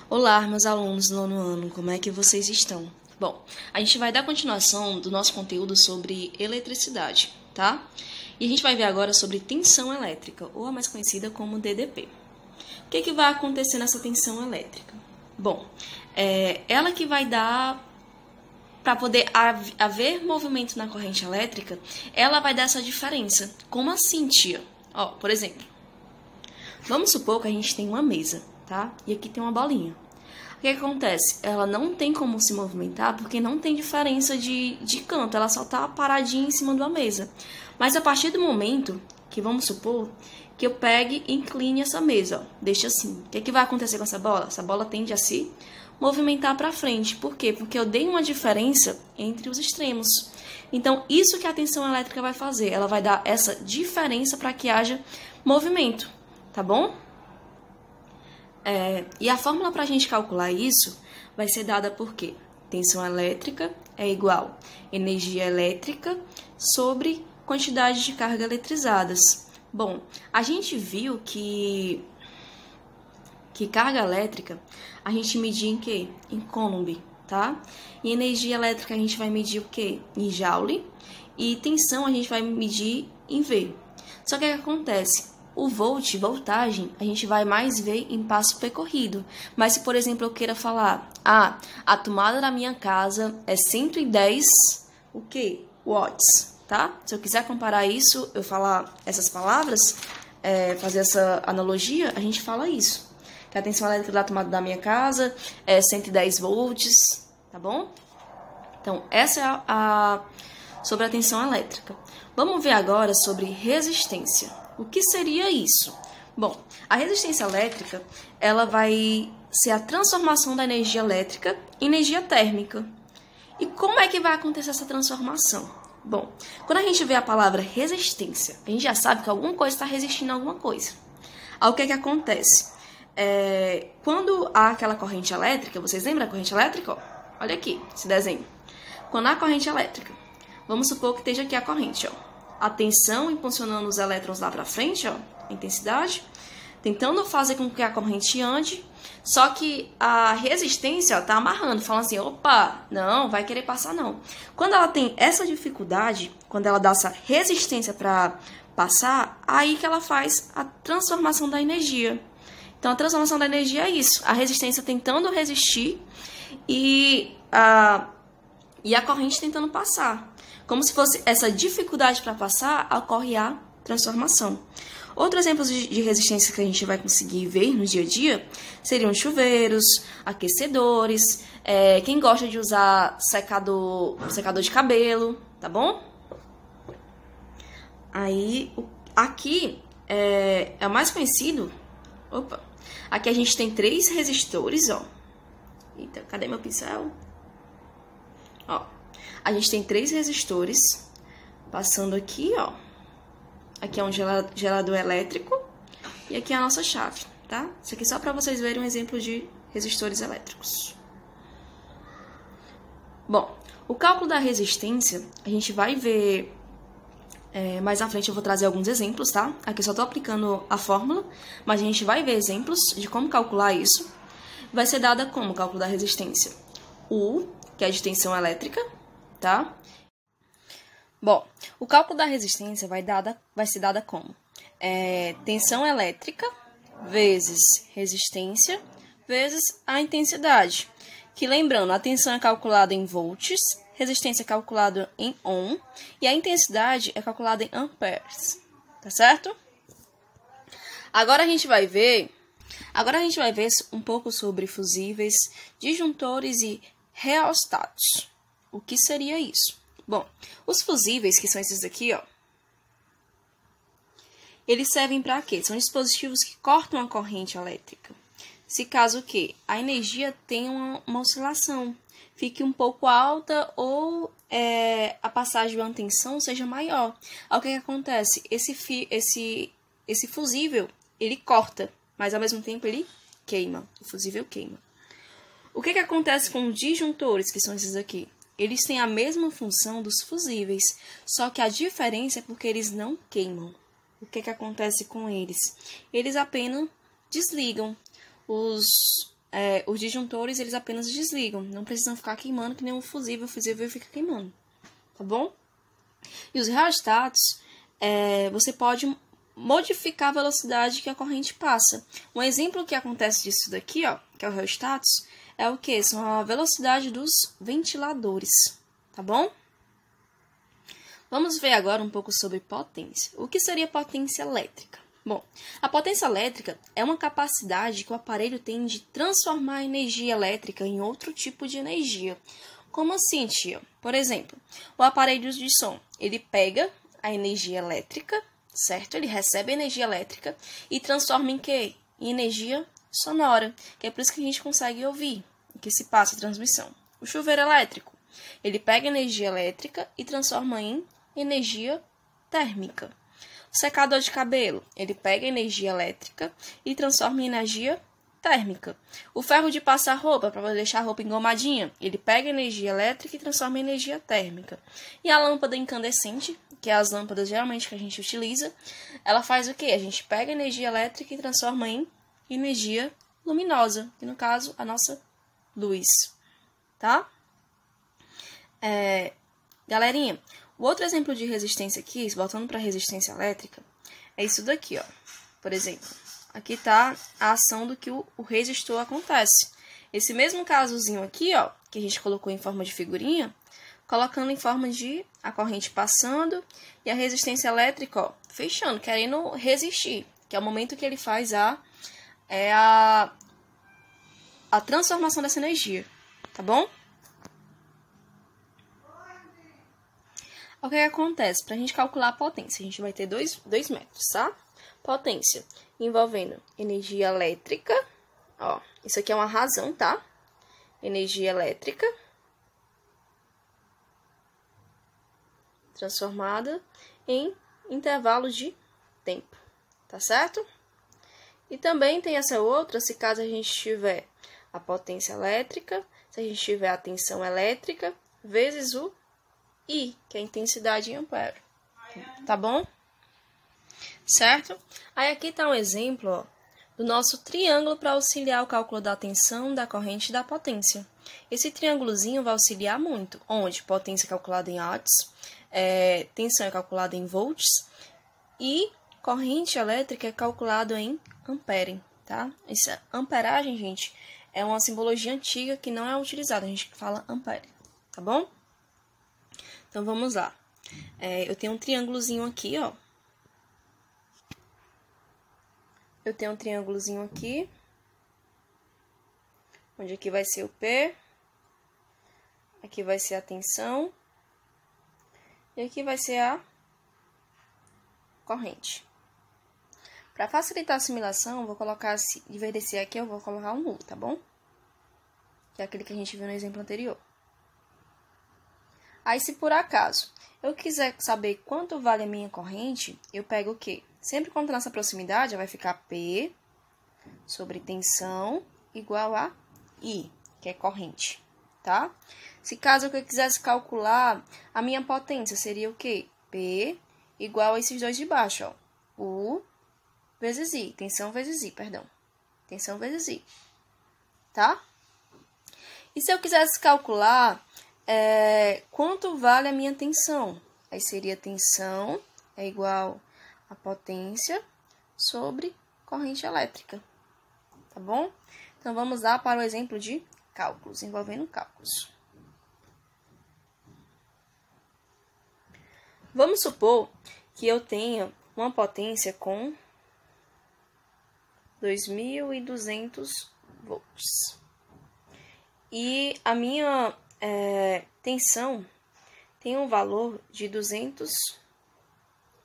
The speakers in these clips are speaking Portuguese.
Olá, meus alunos do nono ano, como é que vocês estão? Bom, a gente vai dar continuação do nosso conteúdo sobre eletricidade, tá? E a gente vai ver agora sobre tensão elétrica, ou a mais conhecida como DDP. O que vai acontecer nessa tensão elétrica? Bom, ela que vai dar, para poder haver movimento na corrente elétrica, ela vai dar essa diferença. Como assim, tia? Ó, por exemplo, vamos supor que a gente tem uma mesa, tá? E aqui tem uma bolinha. O que acontece? Ela não tem como se movimentar porque não tem diferença de canto, ela só tá paradinha em cima de uma mesa. Mas a partir do momento que, vamos supor, que eu pegue e incline essa mesa, ó, deixa assim. O que vai acontecer com essa bola? Essa bola tende a se movimentar para frente. Por quê? Porque eu dei uma diferença entre os extremos. Então, isso que a tensão elétrica vai fazer, ela vai dar essa diferença para que haja movimento, tá bom? E a fórmula para a gente calcular isso vai ser dada por quê? Tensão elétrica é igual energia elétrica sobre quantidade de carga eletrizadas. Bom, a gente viu que carga elétrica a gente media em quê? Em Coulomb, tá? E energia elétrica a gente vai medir o quê? Em Joule. E tensão a gente vai medir em V. Só que o que acontece? O voltagem, a gente vai mais ver em passo percorrido. Mas se, por exemplo, eu queira falar, a tomada da minha casa é 110, o quê? Watts, tá? Se eu quiser comparar isso, eu falar essas palavras, fazer essa analogia, a gente fala isso. Que a tensão elétrica da tomada da minha casa é 110 volts, tá bom? Então, essa é sobre a tensão elétrica. Vamos ver agora sobre resistência. O que seria isso? Bom, a resistência elétrica, ela vai ser a transformação da energia elétrica em energia térmica. E como é que vai acontecer essa transformação? Bom, quando a gente vê a palavra resistência, a gente já sabe que alguma coisa está resistindo a alguma coisa. Aí o que acontece? Quando há aquela corrente elétrica, vocês lembram da corrente elétrica? Ó, olha aqui, esse desenho. Quando há corrente elétrica, vamos supor que esteja aqui a corrente, ó. A tensão impulsionando os elétrons lá para frente, ó, a intensidade, tentando fazer com que a corrente ande, só que a resistência, ó, tá amarrando, falando assim, opa, não, vai querer passar não. Quando ela tem essa dificuldade, quando ela dá essa resistência para passar, aí que ela faz a transformação da energia. Então, a transformação da energia é isso, a resistência tentando resistir e a corrente tentando passar. Como se fosse essa dificuldade para passar, ocorre a transformação. Outros exemplos de resistência que a gente vai conseguir ver no dia a dia seriam chuveiros, aquecedores, quem gosta de usar secador de cabelo, tá bom? Aí, aqui é o mais conhecido. Opa! Aqui a gente tem 3 resistores, ó. Eita, cadê meu pincel? Ó. A gente tem 3 resistores passando aqui, ó. Aqui é um gerador elétrico e aqui é a nossa chave, tá? Isso aqui é só para vocês verem um exemplo de resistores elétricos. Bom, o cálculo da resistência, a gente vai ver mais à frente, eu vou trazer alguns exemplos, tá? Aqui eu só tô aplicando a fórmula, mas a gente vai ver exemplos de como calcular isso. Vai ser dada como o cálculo da resistência? U, que é de tensão elétrica, tá? Bom, o cálculo da resistência vai ser dada como tensão elétrica vezes resistência vezes a intensidade. Que lembrando, a tensão é calculada em volts, resistência é calculada em ohm e a intensidade é calculada em amperes, tá certo? Agora a gente vai ver um pouco sobre fusíveis, disjuntores e reostatos. O que seria isso? Bom, os fusíveis, que são esses aqui, ó, eles servem para quê? São dispositivos que cortam a corrente elétrica. Se caso que a energia tenha uma oscilação, fique um pouco alta ou a passagem de uma tensão seja maior. Aí o que acontece? Esse fusível, ele corta, mas ao mesmo tempo ele queima. O fusível queima. O que acontece com os disjuntores, que são esses aqui? Eles têm a mesma função dos fusíveis, só que a diferença é porque eles não queimam. O que acontece com eles? Eles apenas desligam. os disjuntores, eles apenas desligam. Não precisam ficar queimando que nem um fusível. O fusível fica queimando. Tá bom? E os reostatos, você pode modificar a velocidade que a corrente passa. Um exemplo que acontece disso daqui, ó, que é o reostatos, é o quê? São a velocidade dos ventiladores. Tá bom? Vamos ver agora um pouco sobre potência. O que seria potência elétrica? Bom, a potência elétrica é uma capacidade que o aparelho tem de transformar a energia elétrica em outro tipo de energia. Como assim, tia? Por exemplo, o aparelho de som, ele pega a energia elétrica, certo? Ele recebe a energia elétrica e transforma em quê? Em energia sonora, que é por isso que a gente consegue ouvir, que se passa a transmissão. O chuveiro elétrico, ele pega a energia elétrica e transforma em energia térmica. O secador de cabelo, ele pega a energia elétrica e transforma em energia térmica. O ferro de passar roupa, para deixar a roupa engomadinha, ele pega a energia elétrica e transforma em energia térmica. E a lâmpada incandescente, que é as lâmpadas geralmente que a gente utiliza, ela faz o quê? A gente pega a energia elétrica e transforma em energia luminosa, que no caso, a nossa luz. Tá? Galerinha, o outro exemplo de resistência aqui, voltando para a resistência elétrica, é isso daqui, ó. Por exemplo, aqui está a ação do que o resistor acontece. Esse mesmo casozinho aqui, ó, que a gente colocou em forma de figurinha, colocando em forma de a corrente passando e a resistência elétrica, ó, fechando, querendo resistir, que é o momento que ele faz a transformação dessa energia, tá bom? O que acontece? Para a gente calcular a potência, a gente vai ter dois métodos, tá? Potência envolvendo energia elétrica, ó, isso aqui é uma razão, tá? Energia elétrica transformada em intervalos de tempo, tá certo? E também tem essa outra, se caso a gente tiver a potência elétrica, se a gente tiver a tensão elétrica, vezes o I, que é a intensidade em ampere. Tá bom? Certo? Aí aqui tá um exemplo, ó, do nosso triângulo para auxiliar o cálculo da tensão, da corrente e da potência. Esse triângulozinho vai auxiliar muito, onde potência é calculada em watts, tensão é calculada em volts e corrente elétrica é calculada em ampere, tá? Essa amperagem, gente, é uma simbologia antiga que não é utilizada, a gente fala ampere, tá bom? Então, vamos lá. Eu tenho um triângulozinho aqui, ó. Eu tenho um triângulozinho aqui, onde aqui vai ser o P, aqui vai ser a tensão, e aqui vai ser a corrente. Para facilitar a assimilação, eu vou colocar, em vez desse aqui, eu vou colocar um nulo, tá bom? Que é aquele que a gente viu no exemplo anterior. Aí, se por acaso eu quiser saber quanto vale a minha corrente, eu pego o quê? Sempre quando nessa proximidade, vai ficar P sobre tensão igual a I, que é corrente, tá? Se caso eu quisesse calcular a minha potência, seria o quê? P igual a esses dois de baixo, ó. U vezes I, tensão vezes I, perdão. Tensão vezes I, tá? E se eu quisesse calcular quanto vale a minha tensão? Aí seria tensão é igual a potência sobre corrente elétrica, tá bom? Então, vamos lá para o exemplo de cálculos, envolvendo cálculos. Vamos supor que eu tenha uma potência com 2.200 volts. E a minha tensão tem um valor de 200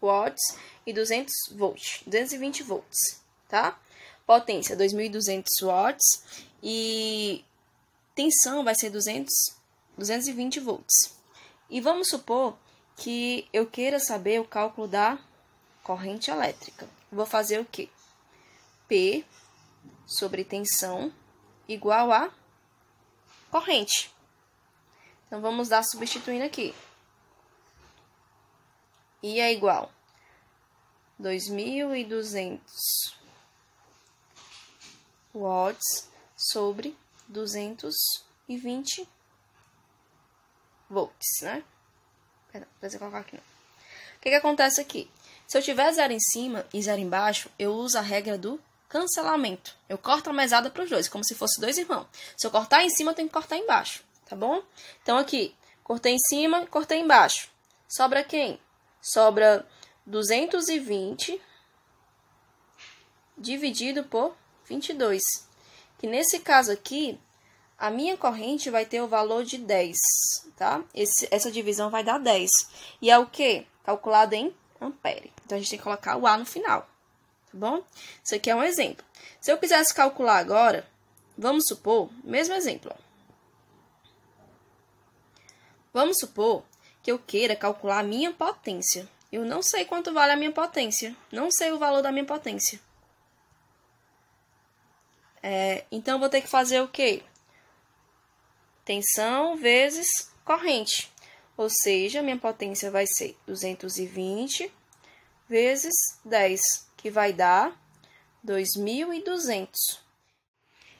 watts e 200 volts, 220 volts, tá? Potência 2.200 watts e tensão vai ser 220 volts. E vamos supor que eu queira saber o cálculo da corrente elétrica. Eu vou fazer o quê? P sobre tensão igual a corrente. Então, vamos dar substituindo aqui. I é igual 2.200 watts sobre 220 volts, né? Perdão, precisa colocar aqui não. O que acontece aqui? Se eu tiver 0 em cima e 0 embaixo, eu uso a regra do cancelamento. Eu corto a mesada para os dois, como se fosse 2 irmãos. Se eu cortar em cima, eu tenho que cortar embaixo, tá bom? Então, aqui, cortei em cima e cortei embaixo. Sobra quem? Sobra 220 dividido por 22. Que nesse caso aqui, a minha corrente vai ter o valor de 10, tá? Essa divisão vai dar 10. E é o quê? Calculado em ampere. Então, a gente tem que colocar o A no final, tá bom? Isso aqui é um exemplo. Se eu quisesse calcular agora, vamos supor, mesmo exemplo, ó. Vamos supor que eu queira calcular a minha potência. Eu não sei quanto vale a minha potência. Não sei o valor da minha potência. Então, eu vou ter que fazer o quê? Tensão vezes corrente. Ou seja, minha potência vai ser 220 vezes 10, que vai dar 2.200.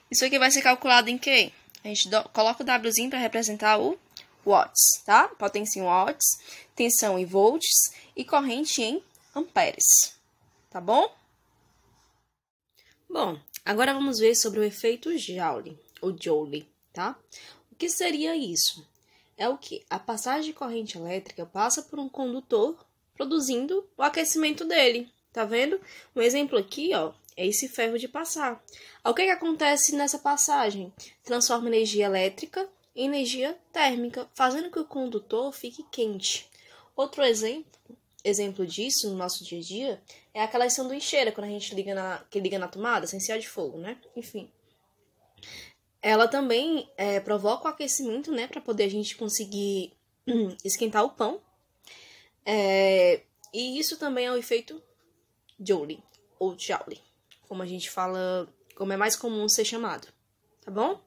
Isso aqui vai ser calculado em quê? A gente coloca o Wzinho para representar o watts, tá? Potência em watts, tensão em volts e corrente em amperes, tá bom? Bom, agora vamos ver sobre o efeito Joule, ou Joule, tá? O que seria isso? É o que? A passagem de corrente elétrica passa por um condutor, produzindo o aquecimento dele, tá vendo? Um exemplo aqui, ó, é esse ferro de passar. O que acontece nessa passagem? Transforma energia elétrica em energia térmica, fazendo que o condutor fique quente. Outro exemplo disso no nosso dia a dia é aquela sanduicheira, quando a gente liga na tomada, sem ser de fogo, né? Enfim. Ela também provoca o aquecimento, né? Para poder a gente conseguir esquentar o pão. E isso também é o efeito Joule, ou Joule, como a gente fala, como é mais comum ser chamado, tá bom?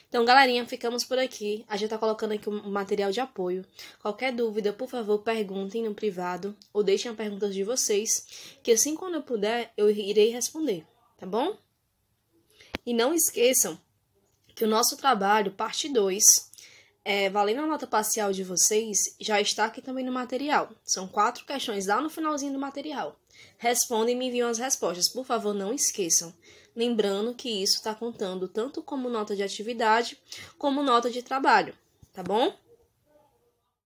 Então, galerinha, ficamos por aqui. A gente tá colocando aqui um material de apoio. Qualquer dúvida, por favor, perguntem no privado ou deixem as perguntas de vocês, que assim quando eu puder, eu irei responder, tá bom? E não esqueçam que o nosso trabalho, parte 2, valendo a nota parcial de vocês, já está aqui também no material. São 4 questões lá no finalzinho do material. Respondem e me enviam as respostas. Por favor, não esqueçam. Lembrando que isso está contando tanto como nota de atividade, como nota de trabalho, tá bom?